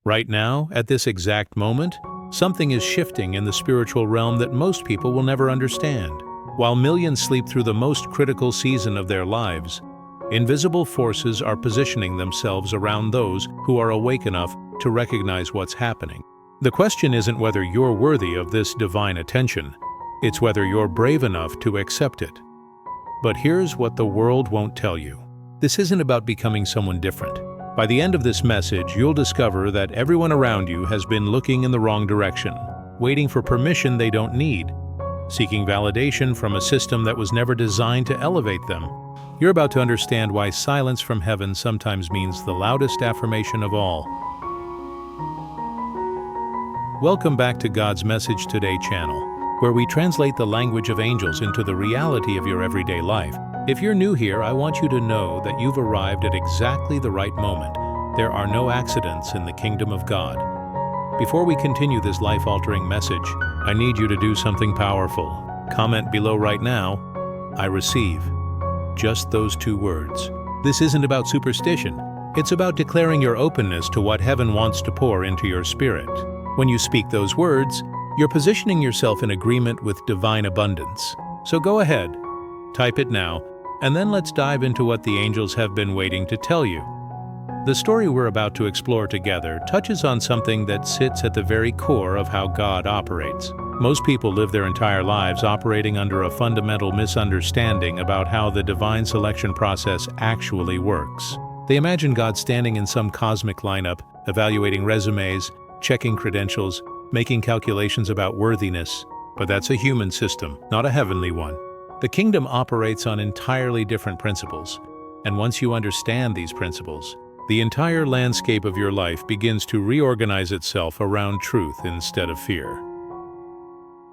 Right now, at this exact moment, something is shifting in the spiritual realm that most people will never understand. While millions sleep through the most critical season of their lives, invisible forces are positioning themselves around those who are awake enough to recognize what's happening. The question isn't whether you're worthy of this divine attention, it's whether you're brave enough to accept it. But here's what the world won't tell you. This isn't about becoming someone different. By the end of this message, you'll discover that everyone around you has been looking in the wrong direction, waiting for permission they don't need, seeking validation from a system that was never designed to elevate them. You're about to understand why silence from heaven sometimes means the loudest affirmation of all. Welcome back to God's Message Today channel, where we translate the language of angels into the reality of your everyday life. If you're new here, I want you to know that you've arrived at exactly the right moment. There are no accidents in the kingdom of God. Before we continue this life-altering message, I need you to do something powerful. Comment below right now, "I receive." Just those two words. This isn't about superstition. It's about declaring your openness to what heaven wants to pour into your spirit. When you speak those words, you're positioning yourself in agreement with divine abundance. So go ahead, type it now, and then let's dive into what the angels have been waiting to tell you. The story we're about to explore together touches on something that sits at the very core of how God operates. Most people live their entire lives operating under a fundamental misunderstanding about how the divine selection process actually works. They imagine God standing in some cosmic lineup, evaluating resumes, checking credentials, making calculations about worthiness. But that's a human system, not a heavenly one. The kingdom operates on entirely different principles, and once you understand these principles, the entire landscape of your life begins to reorganize itself around truth instead of fear.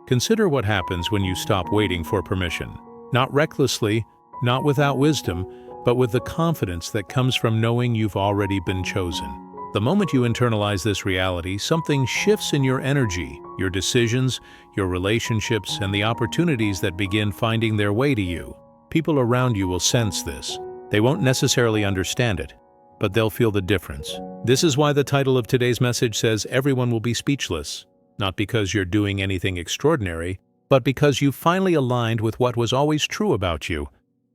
Consider what happens when you stop waiting for permission. Not recklessly, not without wisdom, but with the confidence that comes from knowing you've already been chosen. The moment you internalize this reality, something shifts in your energy, your decisions, your relationships, and the opportunities that begin finding their way to you. People around you will sense this. They won't necessarily understand it, but they'll feel the difference. This is why the title of today's message says everyone will be speechless, not because you're doing anything extraordinary, but because you finally aligned with what was always true about you.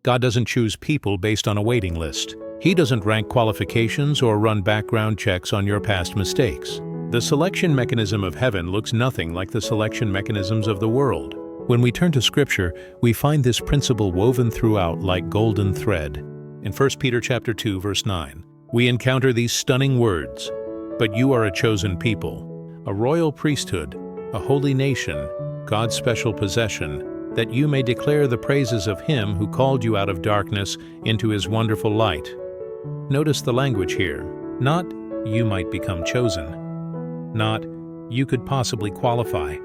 God doesn't choose people based on a waiting list. He doesn't rank qualifications or run background checks on your past mistakes. The selection mechanism of heaven looks nothing like the selection mechanisms of the world. When we turn to Scripture, we find this principle woven throughout like golden thread. In 1 Peter chapter 2, verse 9, we encounter these stunning words, "But you are a chosen people, a royal priesthood, a holy nation, God's special possession, that you may declare the praises of Him who called you out of darkness into His wonderful light." Notice the language here. Not, "you might become chosen." Not, "you could possibly qualify."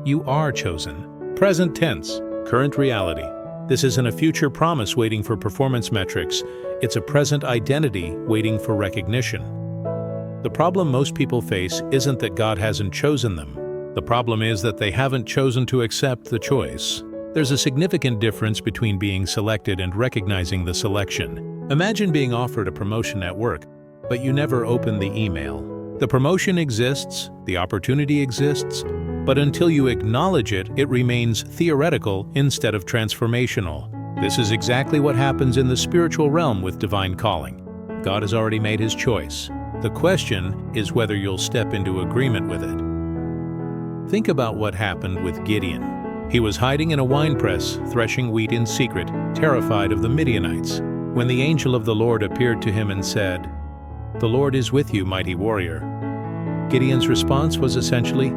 You are chosen. Present tense, current reality. This isn't a future promise waiting for performance metrics. It's a present identity waiting for recognition. The problem most people face isn't that God hasn't chosen them. The problem is that they haven't chosen to accept the choice. There's a significant difference between being selected and recognizing the selection. Imagine being offered a promotion at work, but you never open the email. The promotion exists, the opportunity exists, but until you acknowledge it, it remains theoretical instead of transformational. This is exactly what happens in the spiritual realm with divine calling. God has already made His choice. The question is whether you'll step into agreement with it. Think about what happened with Gideon. He was hiding in a winepress, threshing wheat in secret, terrified of the Midianites, when the angel of the Lord appeared to him and said, "The Lord is with you, mighty warrior." Gideon's response was essentially,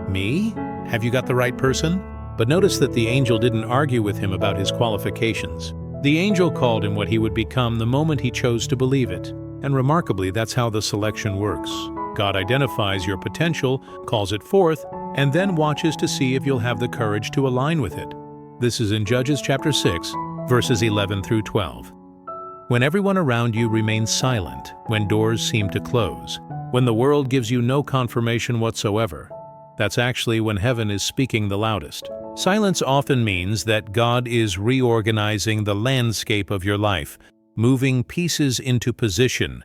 "Me? Have you got the right person?" But notice that the angel didn't argue with him about his qualifications. The angel called him what he would become the moment he chose to believe it. And remarkably, that's how the selection works. God identifies your potential, calls it forth, and then watches to see if you'll have the courage to align with it. This is in Judges chapter 6, verses 11 through 12. When everyone around you remains silent, when doors seem to close, when the world gives you no confirmation whatsoever, that's actually when heaven is speaking the loudest. Silence often means that God is reorganizing the landscape of your life, moving pieces into position,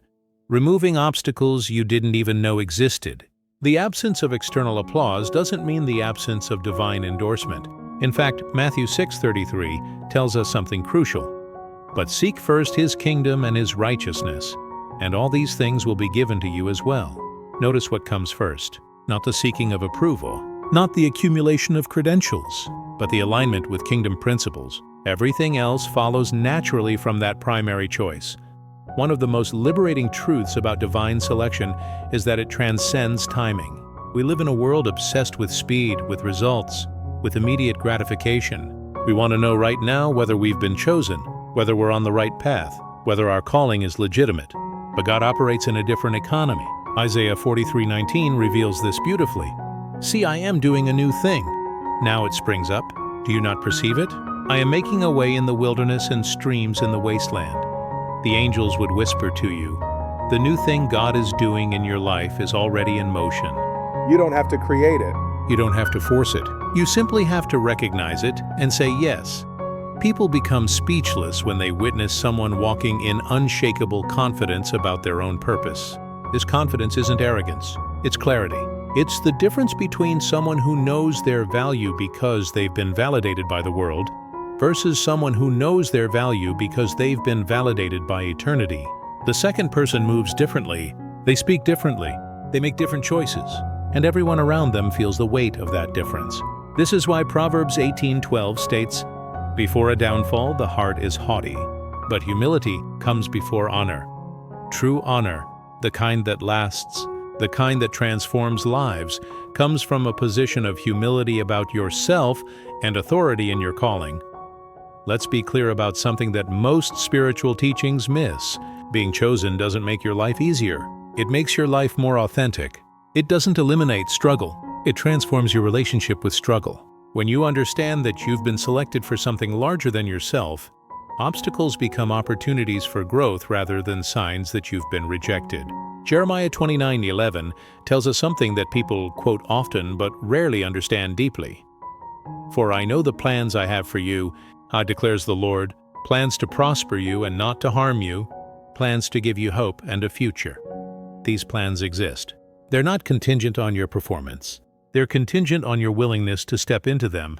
removing obstacles you didn't even know existed. The absence of external applause doesn't mean the absence of divine endorsement. In fact, Matthew 6:33 tells us something crucial. But seek first His kingdom and His righteousness, and all these things will be given to you as well. Notice what comes first, not the seeking of approval, not the accumulation of credentials, but the alignment with kingdom principles. Everything else follows naturally from that primary choice. One of the most liberating truths about divine selection is that it transcends timing. We live in a world obsessed with speed, with results, with immediate gratification. We want to know right now whether we've been chosen, whether we're on the right path, whether our calling is legitimate. But God operates in a different economy. Isaiah 43:19 reveals this beautifully. See, I am doing a new thing. Now it springs up. Do you not perceive it? I am making a way in the wilderness and streams in the wasteland. The angels would whisper to you, the new thing God is doing in your life is already in motion. You don't have to create it. You don't have to force it. You simply have to recognize it and say yes. People become speechless when they witness someone walking in unshakable confidence about their own purpose. This confidence isn't arrogance, it's clarity. It's the difference between someone who knows their value because they've been validated by the world versus someone who knows their value because they've been validated by eternity. The second person moves differently, they speak differently, they make different choices, and everyone around them feels the weight of that difference. This is why Proverbs 18:12 states, "Before a downfall, the heart is haughty, but humility comes before honor." True honor, the kind that lasts, the kind that transforms lives, comes from a position of humility about yourself and authority in your calling. Let's be clear about something that most spiritual teachings miss. Being chosen doesn't make your life easier. It makes your life more authentic. It doesn't eliminate struggle. It transforms your relationship with struggle. When you understand that you've been selected for something larger than yourself, obstacles become opportunities for growth rather than signs that you've been rejected. Jeremiah 29:11 tells us something that people quote often but rarely understand deeply. "For I know the plans I have for you, declares the Lord, plans to prosper you and not to harm you, plans to give you hope and a future." These plans exist. They're not contingent on your performance. They're contingent on your willingness to step into them.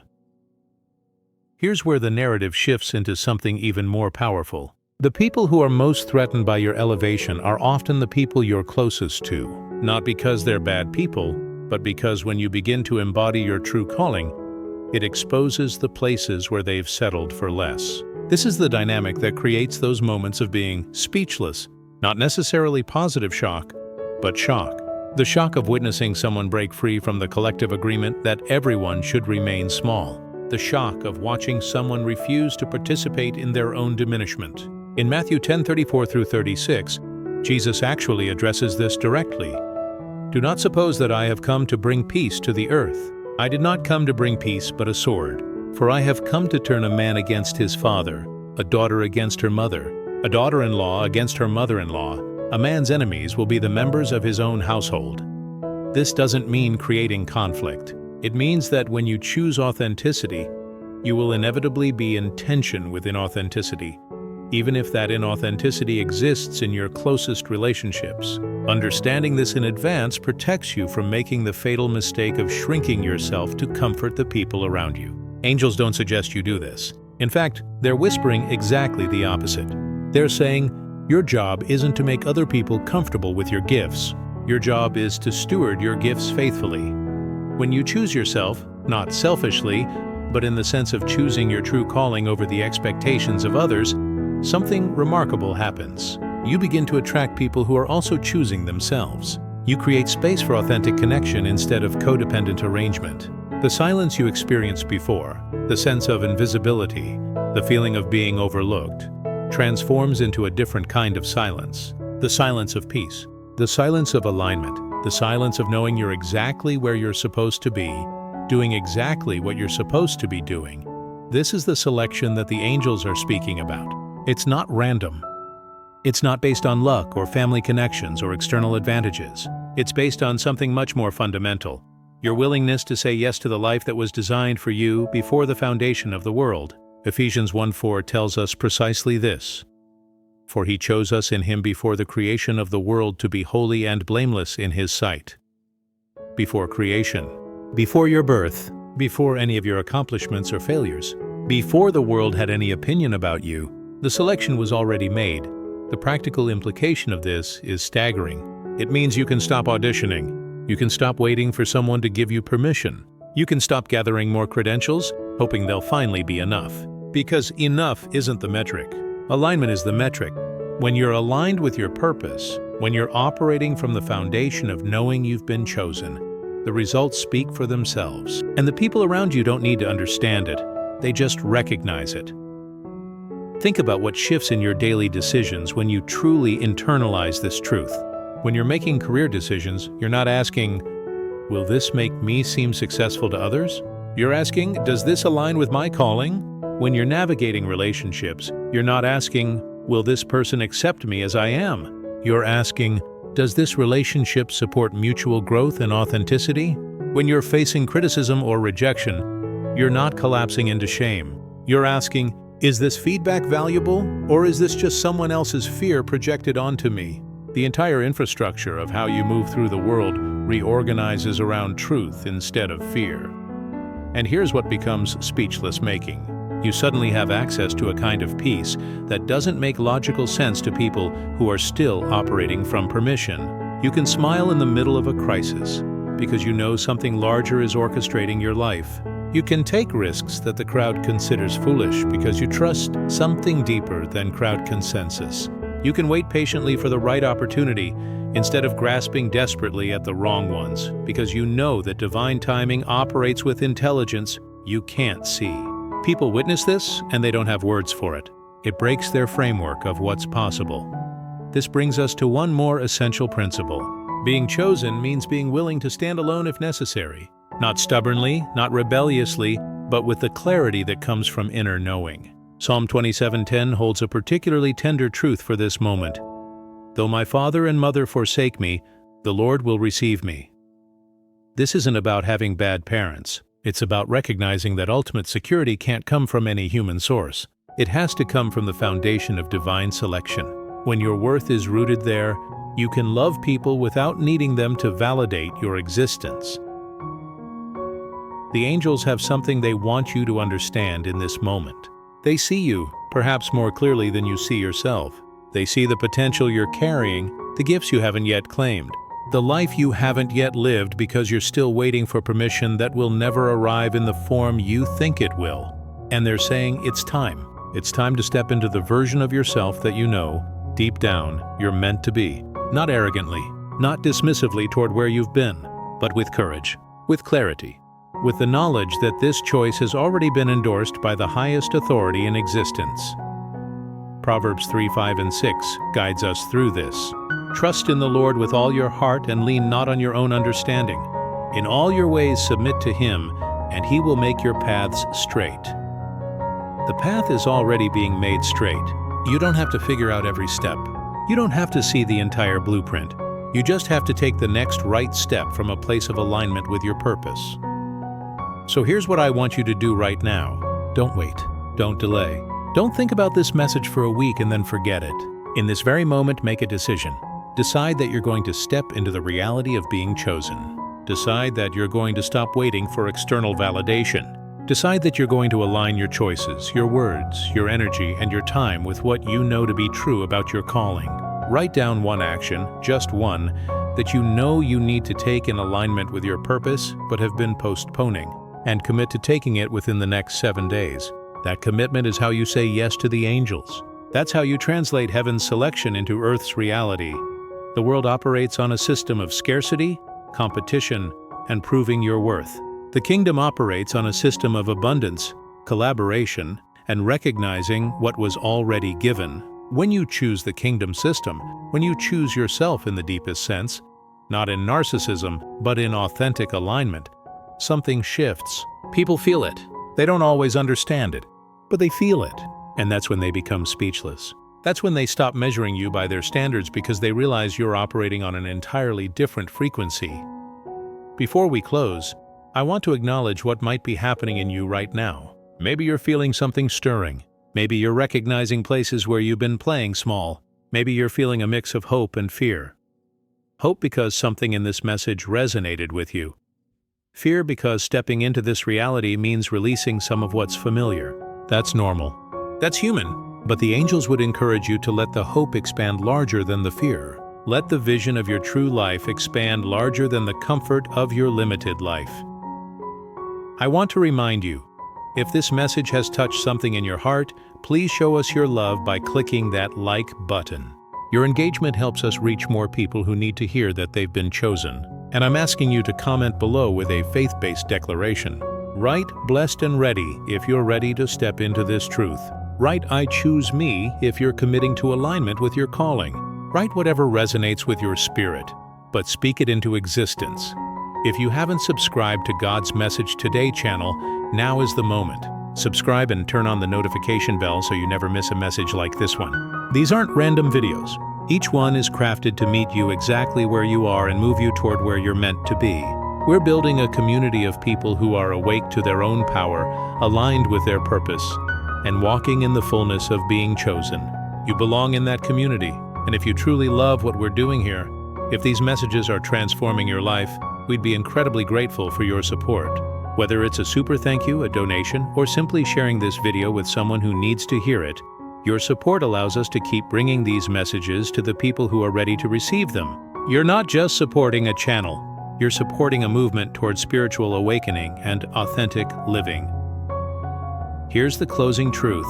Here's where the narrative shifts into something even more powerful. The people who are most threatened by your elevation are often the people you're closest to, not because they're bad people, but because when you begin to embody your true calling, it exposes the places where they've settled for less. This is the dynamic that creates those moments of being speechless, not necessarily positive shock, but shock. The shock of witnessing someone break free from the collective agreement that everyone should remain small. The shock of watching someone refuse to participate in their own diminishment. In Matthew 10:34-36, Jesus actually addresses this directly. "Do not suppose that I have come to bring peace to the earth. I did not come to bring peace but a sword. For I have come to turn a man against his father, a daughter against her mother, a daughter-in-law against her mother-in-law. A man's enemies will be the members of his own household." This doesn't mean creating conflict. It means that when you choose authenticity, you will inevitably be in tension with inauthenticity, even if that inauthenticity exists in your closest relationships. Understanding this in advance protects you from making the fatal mistake of shrinking yourself to comfort the people around you. Angels don't suggest you do this. In fact, they're whispering exactly the opposite. They're saying, your job isn't to make other people comfortable with your gifts. Your job is to steward your gifts faithfully. When you choose yourself, not selfishly, but in the sense of choosing your true calling over the expectations of others, something remarkable happens. You begin to attract people who are also choosing themselves. You create space for authentic connection instead of codependent arrangement. The silence you experienced before, the sense of invisibility, the feeling of being overlooked, transforms into a different kind of silence. The silence of peace, the silence of alignment, the silence of knowing you're exactly where you're supposed to be, doing exactly what you're supposed to be doing. This is the selection that the angels are speaking about. It's not random. It's not based on luck or family connections or external advantages. It's based on something much more fundamental. Your willingness to say yes to the life that was designed for you before the foundation of the world. Ephesians 1:4 tells us precisely this. For he chose us in him before the creation of the world to be holy and blameless in his sight. Before creation, before your birth, before any of your accomplishments or failures, before the world had any opinion about you, the selection was already made. The practical implication of this is staggering. It means you can stop auditioning. You can stop waiting for someone to give you permission. You can stop gathering more credentials, hoping they'll finally be enough. Because enough isn't the metric. Alignment is the metric. When you're aligned with your purpose, when you're operating from the foundation of knowing you've been chosen, the results speak for themselves. And the people around you don't need to understand it. They just recognize it. Think about what shifts in your daily decisions when you truly internalize this truth. When you're making career decisions, you're not asking, will this make me seem successful to others? You're asking, does this align with my calling? When you're navigating relationships, you're not asking, will this person accept me as I am? You're asking, does this relationship support mutual growth and authenticity? When you're facing criticism or rejection, you're not collapsing into shame. You're asking, is this feedback valuable, or is this just someone else's fear projected onto me? The entire infrastructure of how you move through the world reorganizes around truth instead of fear. And here's what becomes speechless making. You suddenly have access to a kind of peace that doesn't make logical sense to people who are still operating from permission. You can smile in the middle of a crisis because you know something larger is orchestrating your life. You can take risks that the crowd considers foolish because you trust something deeper than crowd consensus. You can wait patiently for the right opportunity instead of grasping desperately at the wrong ones because you know that divine timing operates with intelligence you can't see. People witness this and they don't have words for it. It breaks their framework of what's possible. This brings us to one more essential principle. Being chosen means being willing to stand alone if necessary. Not stubbornly, not rebelliously, but with the clarity that comes from inner knowing. Psalm 27:10 holds a particularly tender truth for this moment. Though my father and mother forsake me, the Lord will receive me. This isn't about having bad parents. It's about recognizing that ultimate security can't come from any human source. It has to come from the foundation of divine selection. When your worth is rooted there, you can love people without needing them to validate your existence. The angels have something they want you to understand in this moment. They see you, perhaps more clearly than you see yourself. They see the potential you're carrying, the gifts you haven't yet claimed, the life you haven't yet lived because you're still waiting for permission that will never arrive in the form you think it will. And they're saying, it's time. It's time to step into the version of yourself that you know, deep down, you're meant to be. Not arrogantly, not dismissively toward where you've been, but with courage, with clarity, with the knowledge that this choice has already been endorsed by the highest authority in existence. Proverbs 3:5 and 6 guides us through this. Trust in the Lord with all your heart and lean not on your own understanding. In all your ways submit to Him, and He will make your paths straight. The path is already being made straight. You don't have to figure out every step. You don't have to see the entire blueprint. You just have to take the next right step from a place of alignment with your purpose. So here's what I want you to do right now. Don't wait. Don't delay. Don't think about this message for a week and then forget it. In this very moment, make a decision. Decide that you're going to step into the reality of being chosen. Decide that you're going to stop waiting for external validation. Decide that you're going to align your choices, your words, your energy, and your time with what you know to be true about your calling. Write down one action, just one, that you know you need to take in alignment with your purpose but have been postponing, and commit to taking it within the next 7 days. That commitment is how you say yes to the angels. That's how you translate heaven's selection into earth's reality. The world operates on a system of scarcity, competition, and proving your worth. The kingdom operates on a system of abundance, collaboration, and recognizing what was already given. When you choose the kingdom system, when you choose yourself in the deepest sense, not in narcissism, but in authentic alignment, something shifts. People feel it. They don't always understand it, but they feel it. And that's when they become speechless. That's when they stop measuring you by their standards because they realize you're operating on an entirely different frequency. Before we close, I want to acknowledge what might be happening in you right now. Maybe you're feeling something stirring. Maybe you're recognizing places where you've been playing small. Maybe you're feeling a mix of hope and fear. Hope because something in this message resonated with you. Fear because stepping into this reality means releasing some of what's familiar. That's normal. That's human. But the angels would encourage you to let the hope expand larger than the fear. Let the vision of your true life expand larger than the comfort of your limited life. I want to remind you, if this message has touched something in your heart, please show us your love by clicking that like button. Your engagement helps us reach more people who need to hear that they've been chosen. And I'm asking you to comment below with a faith-based declaration. Write "blessed and ready" if you're ready to step into this truth. Write "I choose me" if you're committing to alignment with your calling. Write whatever resonates with your spirit, but speak it into existence. If you haven't subscribed to God's Message Today channel, now is the moment. Subscribe and turn on the notification bell so you never miss a message like this one. These aren't random videos. Each one is crafted to meet you exactly where you are and move you toward where you're meant to be. We're building a community of people who are awake to their own power, aligned with their purpose, and walking in the fullness of being chosen. You belong in that community, and if you truly love what we're doing here, if these messages are transforming your life, we'd be incredibly grateful for your support. Whether it's a super thank you, a donation, or simply sharing this video with someone who needs to hear it, your support allows us to keep bringing these messages to the people who are ready to receive them. You're not just supporting a channel, you're supporting a movement towards spiritual awakening and authentic living. Here's the closing truth.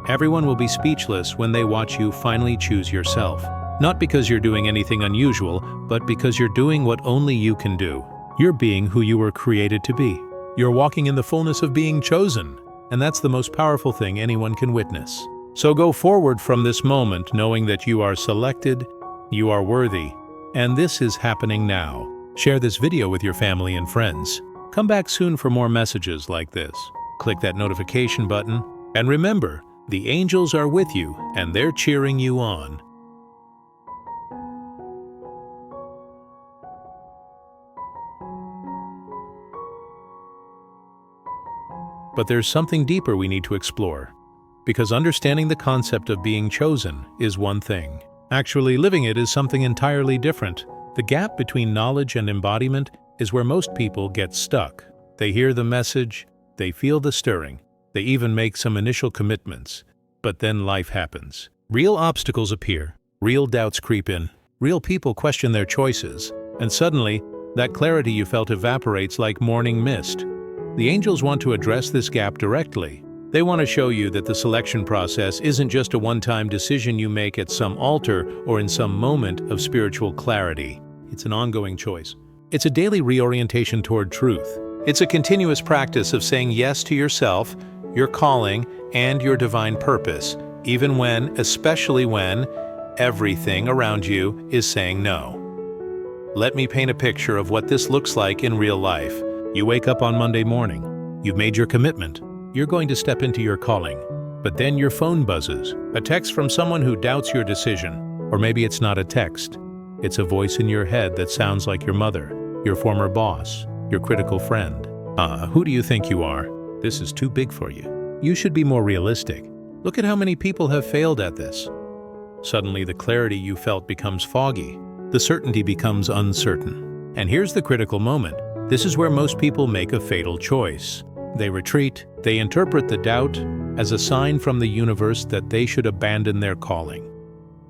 Everyone will be speechless when they watch you finally choose yourself. Not because you're doing anything unusual, but because you're doing what only you can do. You're being who you were created to be. You're walking in the fullness of being chosen, and that's the most powerful thing anyone can witness. So go forward from this moment knowing that you are selected, you are worthy, and this is happening now. Share this video with your family and friends. Come back soon for more messages like this. Click that notification button, and remember, the angels are with you and they're cheering you on. But there's something deeper we need to explore. Because understanding the concept of being chosen is one thing. Actually living it is something entirely different. The gap between knowledge and embodiment is where most people get stuck. They hear the message, they feel the stirring, they even make some initial commitments. But then life happens. Real obstacles appear, real doubts creep in, real people question their choices, and suddenly, that clarity you felt evaporates like morning mist. The angels want to address this gap directly. They want to show you that the selection process isn't just a one-time decision you make at some altar or in some moment of spiritual clarity. It's an ongoing choice. It's a daily reorientation toward truth. It's a continuous practice of saying yes to yourself, your calling, and your divine purpose, even when, especially when, everything around you is saying no. Let me paint a picture of what this looks like in real life. You wake up on Monday morning. You've made your commitment. You're going to step into your calling. But then your phone buzzes, a text from someone who doubts your decision. Or maybe it's not a text. It's a voice in your head that sounds like your mother, your former boss, your critical friend. Who do you think you are? This is too big for you. You should be more realistic. Look at how many people have failed at this. Suddenly the clarity you felt becomes foggy. The certainty becomes uncertain. And here's the critical moment. This is where most people make a fatal choice. They retreat. They interpret the doubt as a sign from the universe that they should abandon their calling.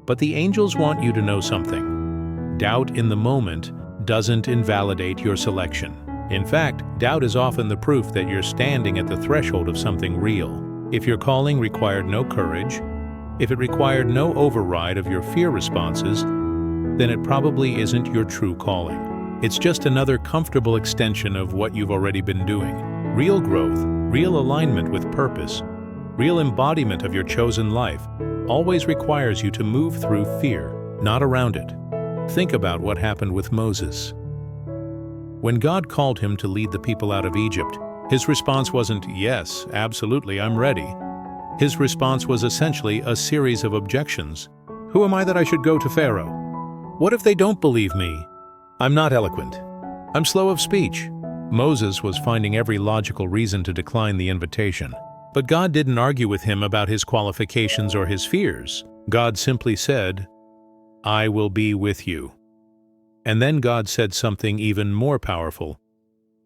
But the angels want you to know something. Doubt in the moment doesn't invalidate your selection. In fact, doubt is often the proof that you're standing at the threshold of something real. If your calling required no courage, if it required no override of your fear responses, then it probably isn't your true calling. It's just another comfortable extension of what you've already been doing. Real growth, real alignment with purpose, real embodiment of your chosen life always requires you to move through fear, not around it. Think about what happened with Moses. When God called him to lead the people out of Egypt, his response wasn't, "Yes, absolutely, I'm ready." His response was essentially a series of objections. Who am I that I should go to Pharaoh? What if they don't believe me? I'm not eloquent. I'm slow of speech. Moses was finding every logical reason to decline the invitation. But God didn't argue with him about his qualifications or his fears. God simply said, "I will be with you." And then God said something even more powerful.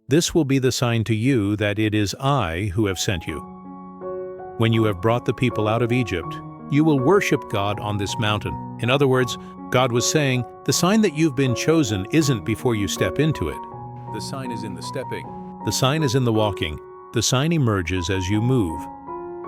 "This will be the sign to you that it is I who have sent you. When you have brought the people out of Egypt, you will worship God on this mountain." In other words, God was saying, the sign that you've been chosen isn't before you step into it. The sign is in the stepping. The sign is in the walking. The sign emerges as you move.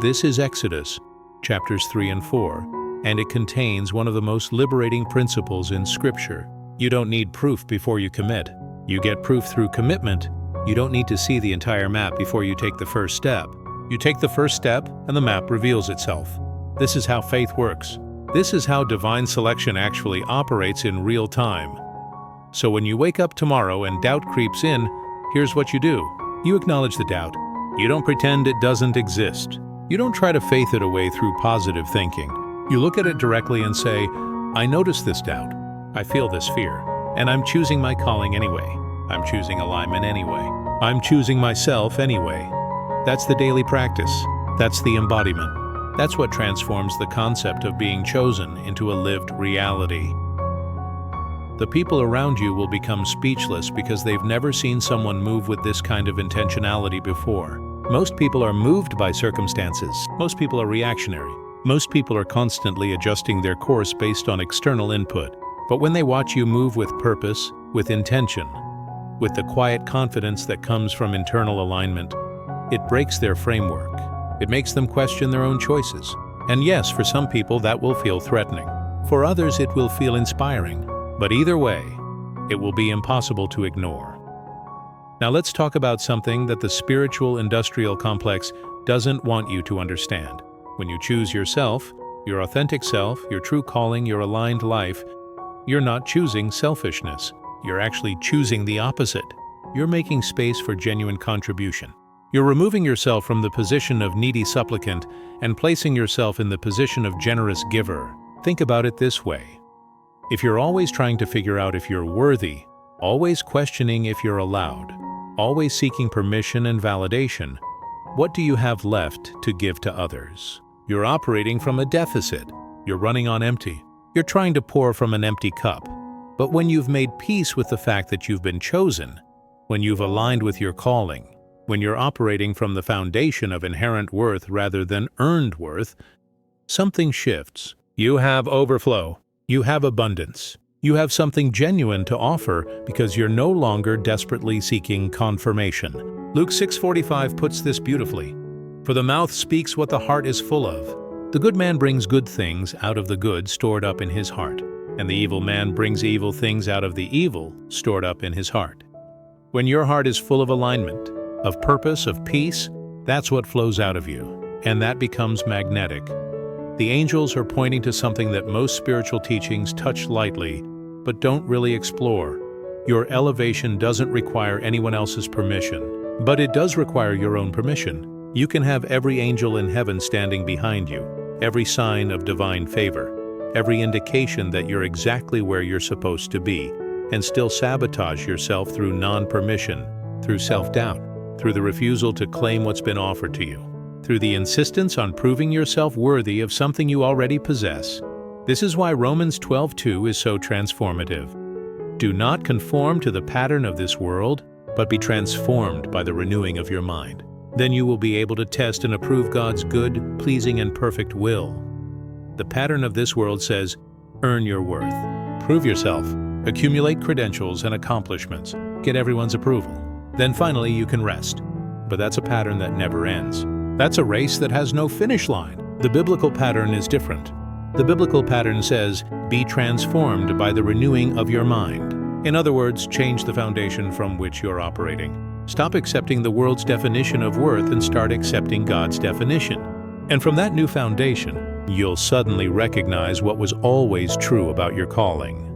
This is Exodus, chapters 3 and 4, and it contains one of the most liberating principles in Scripture. You don't need proof before you commit. You get proof through commitment. You don't need to see the entire map before you take the first step. You take the first step, and the map reveals itself. This is how faith works. This is how divine selection actually operates in real time. So when you wake up tomorrow and doubt creeps in, here's what you do. You acknowledge the doubt. You don't pretend it doesn't exist. You don't try to faith it away through positive thinking. You look at it directly and say, "I notice this doubt. I feel this fear. And I'm choosing my calling anyway. I'm choosing alignment anyway. I'm choosing myself anyway." That's the daily practice. That's the embodiment. That's what transforms the concept of being chosen into a lived reality. The people around you will become speechless because they've never seen someone move with this kind of intentionality before. Most people are moved by circumstances. Most people are reactionary. Most people are constantly adjusting their course based on external input. But when they watch you move with purpose, with intention, with the quiet confidence that comes from internal alignment, it breaks their framework. It makes them question their own choices. And yes, for some people that will feel threatening. For others it will feel inspiring. But either way, it will be impossible to ignore. Now let's talk about something that the spiritual industrial complex doesn't want you to understand. When you choose yourself, your authentic self, your true calling, your aligned life, you're not choosing selfishness. You're actually choosing the opposite. You're making space for genuine contribution. You're removing yourself from the position of needy supplicant and placing yourself in the position of generous giver. Think about it this way. If you're always trying to figure out if you're worthy, always questioning if you're allowed, always seeking permission and validation, what do you have left to give to others? You're operating from a deficit. You're running on empty. You're trying to pour from an empty cup. But when you've made peace with the fact that you've been chosen, when you've aligned with your calling, when you're operating from the foundation of inherent worth rather than earned worth, something shifts. You have overflow. You have abundance. You have something genuine to offer because you're no longer desperately seeking confirmation. Luke 6:45 puts this beautifully. "For the mouth speaks what the heart is full of. The good man brings good things out of the good stored up in his heart, and the evil man brings evil things out of the evil stored up in his heart." When your heart is full of alignment, of purpose, of peace, that's what flows out of you, and that becomes magnetic. The angels are pointing to something that most spiritual teachings touch lightly, but don't really explore. Your elevation doesn't require anyone else's permission, but it does require your own permission. You can have every angel in heaven standing behind you, every sign of divine favor, every indication that you're exactly where you're supposed to be, and still sabotage yourself through non-permission, through self-doubt, through the refusal to claim what's been offered to you, through the insistence on proving yourself worthy of something you already possess. This is why Romans 12:2 is so transformative. Do not conform to the pattern of this world, but be transformed by the renewing of your mind. Then you will be able to test and approve God's good, pleasing, and perfect will. The pattern of this world says, earn your worth, prove yourself, accumulate credentials and accomplishments, get everyone's approval. Then finally you can rest. But that's a pattern that never ends. That's a race that has no finish line. The biblical pattern is different. The biblical pattern says, be transformed by the renewing of your mind. In other words, change the foundation from which you're operating. Stop accepting the world's definition of worth and start accepting God's definition. And from that new foundation, you'll suddenly recognize what was always true about your calling.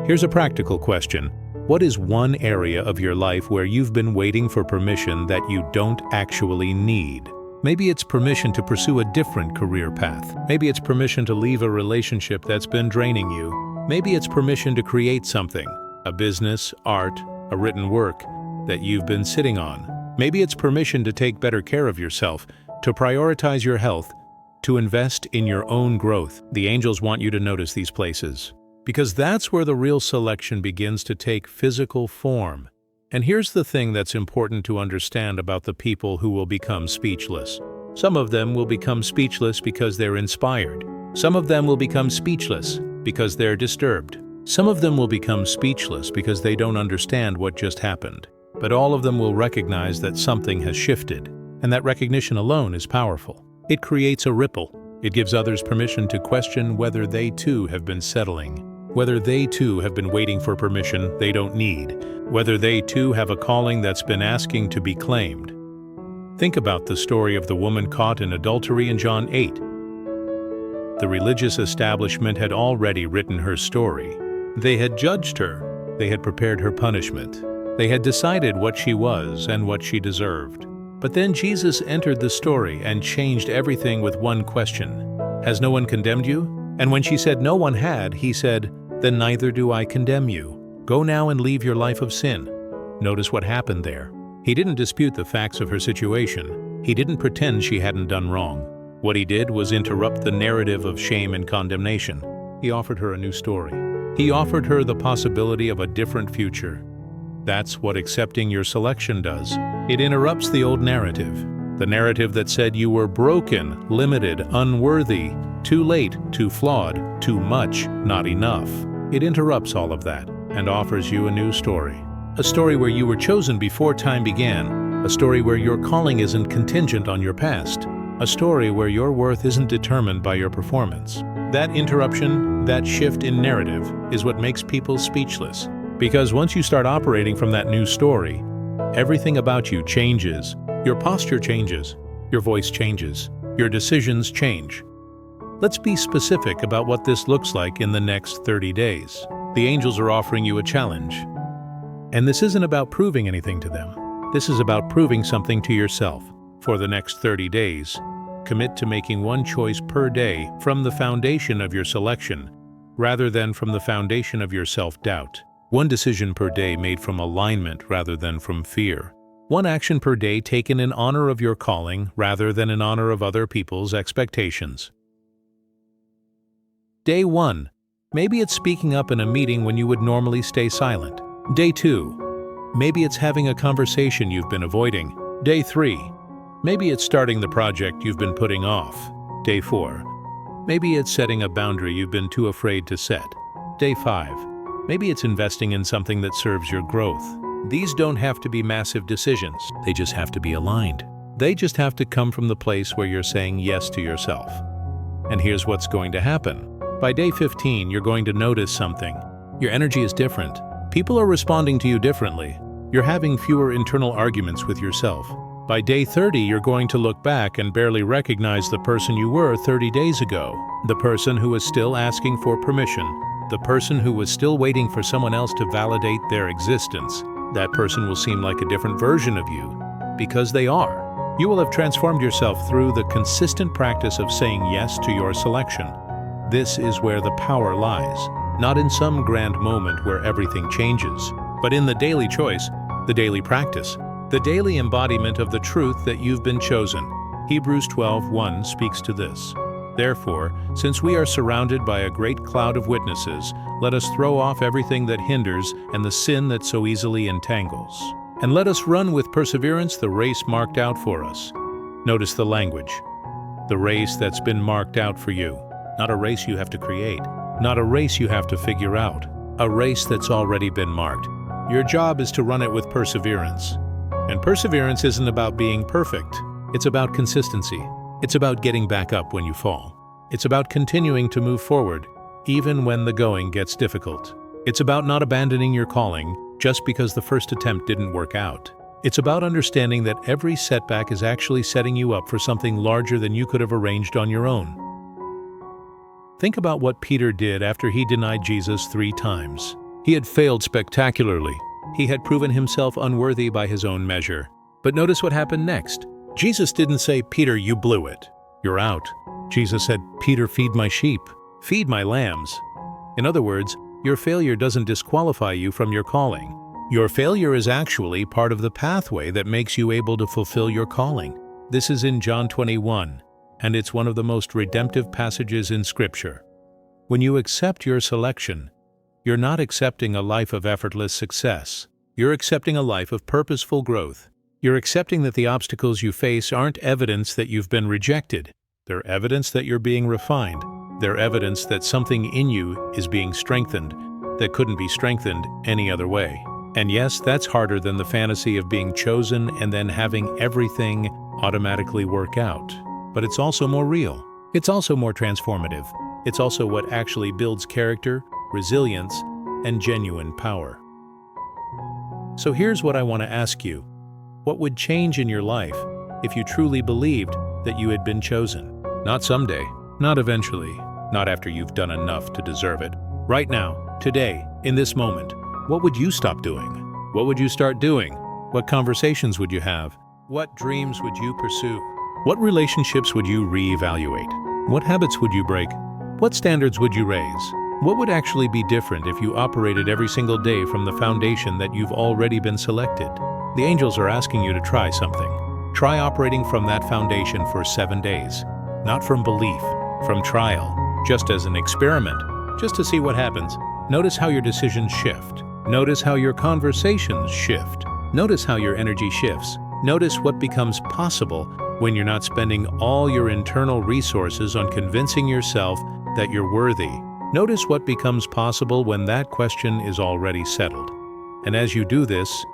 Here's a practical question. What is one area of your life where you've been waiting for permission that you don't actually need? Maybe it's permission to pursue a different career path. Maybe it's permission to leave a relationship that's been draining you. Maybe it's permission to create something, a business, art, a written work that you've been sitting on. Maybe it's permission to take better care of yourself, to prioritize your health, to invest in your own growth. The angels want you to notice these places, because that's where the real selection begins to take physical form. And here's the thing that's important to understand about the people who will become speechless. Some of them will become speechless because they're inspired. Some of them will become speechless because they're disturbed. Some of them will become speechless because they don't understand what just happened. But all of them will recognize that something has shifted, and that recognition alone is powerful. It creates a ripple. It gives others permission to question whether they too have been settling, whether they too have been waiting for permission they don't need, whether they too have a calling that's been asking to be claimed. Think about the story of the woman caught in adultery in John 8. The religious establishment had already written her story. They had judged her. They had prepared her punishment. They had decided what she was and what she deserved. But then Jesus entered the story and changed everything with one question. Has no one condemned you? And when she said no one had, he said, then neither do I condemn you. Go now and leave your life of sin. Notice what happened there. He didn't dispute the facts of her situation. He didn't pretend she hadn't done wrong. What he did was interrupt the narrative of shame and condemnation. He offered her a new story. He offered her the possibility of a different future. That's what accepting your selection does. It interrupts the old narrative. The narrative that said you were broken, limited, unworthy, too late, too flawed, too much, not enough. It interrupts all of that and offers you a new story. A story where you were chosen before time began. A story where your calling isn't contingent on your past. A story where your worth isn't determined by your performance. That interruption, that shift in narrative, is what makes people speechless. Because once you start operating from that new story, everything about you changes. Your posture changes. Your voice changes. Your decisions change. Let's be specific about what this looks like in the next 30 days. The angels are offering you a challenge. And this isn't about proving anything to them. This is about proving something to yourself. For the next 30 days, commit to making one choice per day from the foundation of your selection, rather than from the foundation of your self-doubt. One decision per day made from alignment rather than from fear. One action per day taken in honor of your calling rather than in honor of other people's expectations. Day 1. Maybe it's speaking up in a meeting when you would normally stay silent. Day 2. Maybe it's having a conversation you've been avoiding. Day 3. Maybe it's starting the project you've been putting off. Day 4. Maybe it's setting a boundary you've been too afraid to set. Day 5. Maybe it's investing in something that serves your growth. These don't have to be massive decisions. They just have to be aligned. They just have to come from the place where you're saying yes to yourself. And here's what's going to happen. By day 15, you're going to notice something. Your energy is different. People are responding to you differently. You're having fewer internal arguments with yourself. By day 30, you're going to look back and barely recognize the person you were 30 days ago. The person who was still asking for permission. The person who was still waiting for someone else to validate their existence. That person will seem like a different version of you, because they are. You will have transformed yourself through the consistent practice of saying yes to your selection. This is where the power lies, not in some grand moment where everything changes, but in the daily choice, the daily practice, the daily embodiment of the truth that you've been chosen. Hebrews 12:1 speaks to this. Therefore, since we are surrounded by a great cloud of witnesses, let us throw off everything that hinders and the sin that so easily entangles. And let us run with perseverance the race marked out for us. Notice the language. The race that's been marked out for you. Not a race you have to create. Not a race you have to figure out. A race that's already been marked. Your job is to run it with perseverance. And perseverance isn't about being perfect. It's about consistency. It's about getting back up when you fall. It's about continuing to move forward, even when the going gets difficult. It's about not abandoning your calling just because the first attempt didn't work out. It's about understanding that every setback is actually setting you up for something larger than you could have arranged on your own. Think about what Peter did after he denied Jesus 3 times. He had failed spectacularly. He had proven himself unworthy by his own measure. But notice what happened next. Jesus didn't say, "Peter, you blew it. You're out." Jesus said, "Peter, feed my sheep. Feed my lambs." In other words, your failure doesn't disqualify you from your calling. Your failure is actually part of the pathway that makes you able to fulfill your calling. This is in John 21, and it's one of the most redemptive passages in Scripture. When you accept your selection, you're not accepting a life of effortless success. You're accepting a life of purposeful growth. You're accepting that the obstacles you face aren't evidence that you've been rejected. They're evidence that you're being refined. They're evidence that something in you is being strengthened that couldn't be strengthened any other way. And yes, that's harder than the fantasy of being chosen and then having everything automatically work out. But it's also more real. It's also more transformative. It's also what actually builds character, resilience, and genuine power. So here's what I want to ask you. What would change in your life if you truly believed that you had been chosen? Not someday, not eventually, not after you've done enough to deserve it. Right now, today, in this moment, what would you stop doing? What would you start doing? What conversations would you have? What dreams would you pursue? What relationships would you reevaluate? What habits would you break? What standards would you raise? What would actually be different if you operated every single day from the foundation that you've already been selected? The angels are asking you to try something. Try operating from that foundation for 7 days. Not from belief, from trial, just as an experiment, just to see what happens. Notice how your decisions shift. Notice how your conversations shift. Notice how your energy shifts. Notice what becomes possible when you're not spending all your internal resources on convincing yourself that you're worthy. Notice what becomes possible when that question is already settled. And as you do this,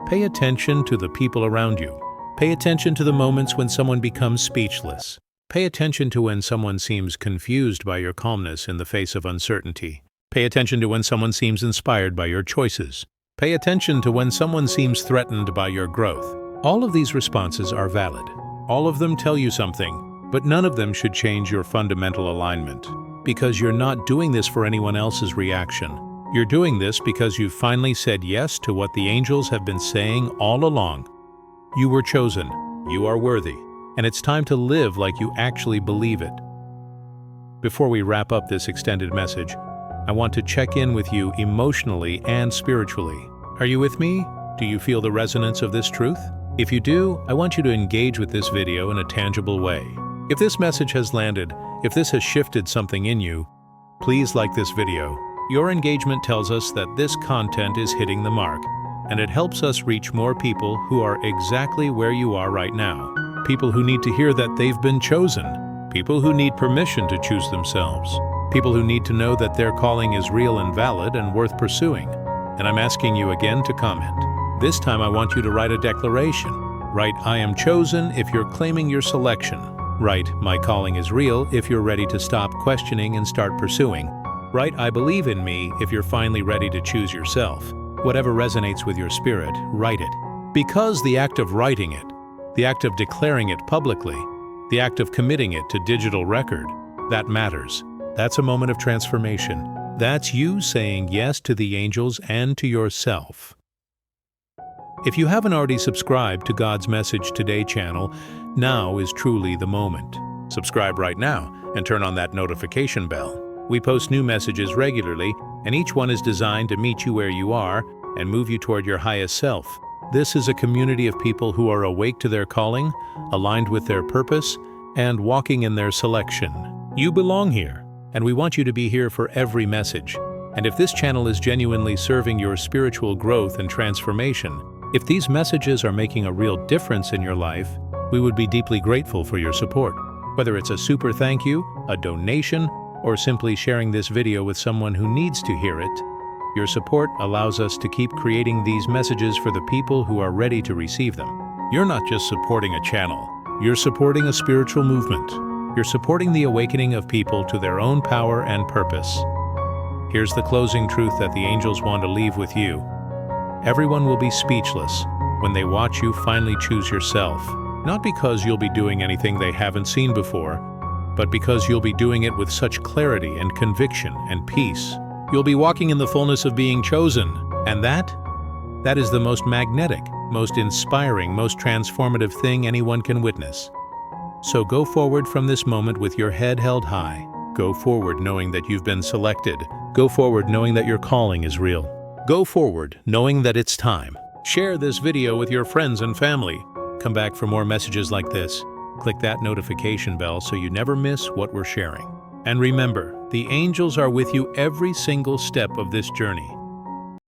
pay attention to the people around you. Pay attention to the moments when someone becomes speechless. Pay attention to when someone seems confused by your calmness in the face of uncertainty. Pay attention to when someone seems inspired by your choices. Pay attention to when someone seems threatened by your growth. All of these responses are valid. All of them tell you something, but none of them should change your fundamental alignment. Because you're not doing this for anyone else's reaction. You're doing this because you've finally said yes to what the angels have been saying all along. You were chosen, you are worthy, and it's time to live like you actually believe it. Before we wrap up this extended message, I want to check in with you emotionally and spiritually. Are you with me? Do you feel the resonance of this truth? If you do, I want you to engage with this video in a tangible way. If this message has landed, if this has shifted something in you, please like this video. Your engagement tells us that this content is hitting the mark, and it helps us reach more people who are exactly where you are right now. People who need to hear that they've been chosen. People who need permission to choose themselves. People who need to know that their calling is real and valid and worth pursuing. And I'm asking you again to comment. This time I want you to write a declaration. Write, "I am chosen," if you're claiming your selection. Write, "My calling is real," if you're ready to stop questioning and start pursuing. Write, "I believe in me," if you're finally ready to choose yourself. Whatever resonates with your spirit, write it. Because the act of writing it, the act of declaring it publicly, the act of committing it to digital record, that matters. That's a moment of transformation. That's you saying yes to the angels and to yourself. If you haven't already subscribed to God's Message Today channel, now is truly the moment. Subscribe right now and turn on that notification bell. We post new messages regularly, and each one is designed to meet you where you are and move you toward your highest self. This is a community of people who are awake to their calling, aligned with their purpose, and walking in their selection. You belong here, and we want you to be here for every message. And if this channel is genuinely serving your spiritual growth and transformation, if these messages are making a real difference in your life, we would be deeply grateful for your support. Whether it's a super thank you, a donation, or simply sharing this video with someone who needs to hear it, your support allows us to keep creating these messages for the people who are ready to receive them. You're not just supporting a channel, you're supporting a spiritual movement. You're supporting the awakening of people to their own power and purpose. Here's the closing truth that the angels want to leave with you. Everyone will be speechless when they watch you finally choose yourself. Not because you'll be doing anything they haven't seen before, but because you'll be doing it with such clarity and conviction and peace. You'll be walking in the fullness of being chosen, and that is the most magnetic, most inspiring, most transformative thing anyone can witness. So go forward from this moment with your head held high. Go forward knowing that you've been selected. Go forward knowing that your calling is real. Go forward knowing that it's time. Share this video with your friends and family. Come back for more messages like this. Click that notification bell so you never miss what we're sharing. And remember, the angels are with you every single step of this journey.